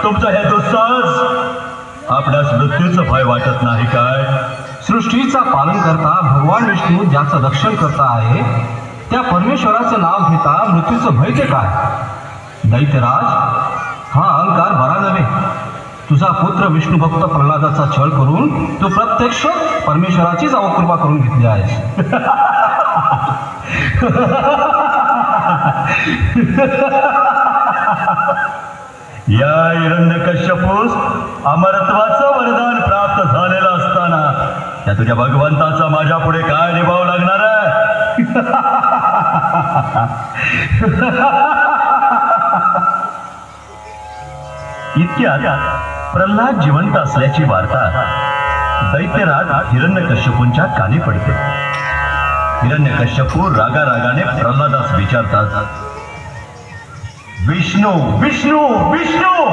तुमचा हेतू सहज आपल्यास मृत्यूचं भय वाटत नाही काय? सृष्टीचा पालन करता भगवान विष्णू ज्याचं रक्षण करता आहे त्या परमेश्वराचं नाव घेता मृत्यूचं भय ते काय? दैत्यराज, हा अहंकार बरा नव्हे. तुझा पुत्र विष्णू भक्त प्रल्हादाचा छळ करून तू प्रत्यक्ष परमेश्वराचीच अवकृपा करून घेतली आहेस. या हिरण्यकश्यपूस अमरत्वाचं वरदान प्राप्त झालेलं असताना त्या तुझ्या भगवंताचा माझ्या पुढे काय निभाव लागणार आहे? इतक्यात प्रल्हाद जिवंत असल्याची वार्ता दैत्यराज हिरण्यकश्यपूंच्या कानी पडते. हिरण्यकश्यपू रागारागाने प्रल्हादास विचारतात, विष्णू विष्णू विष्णू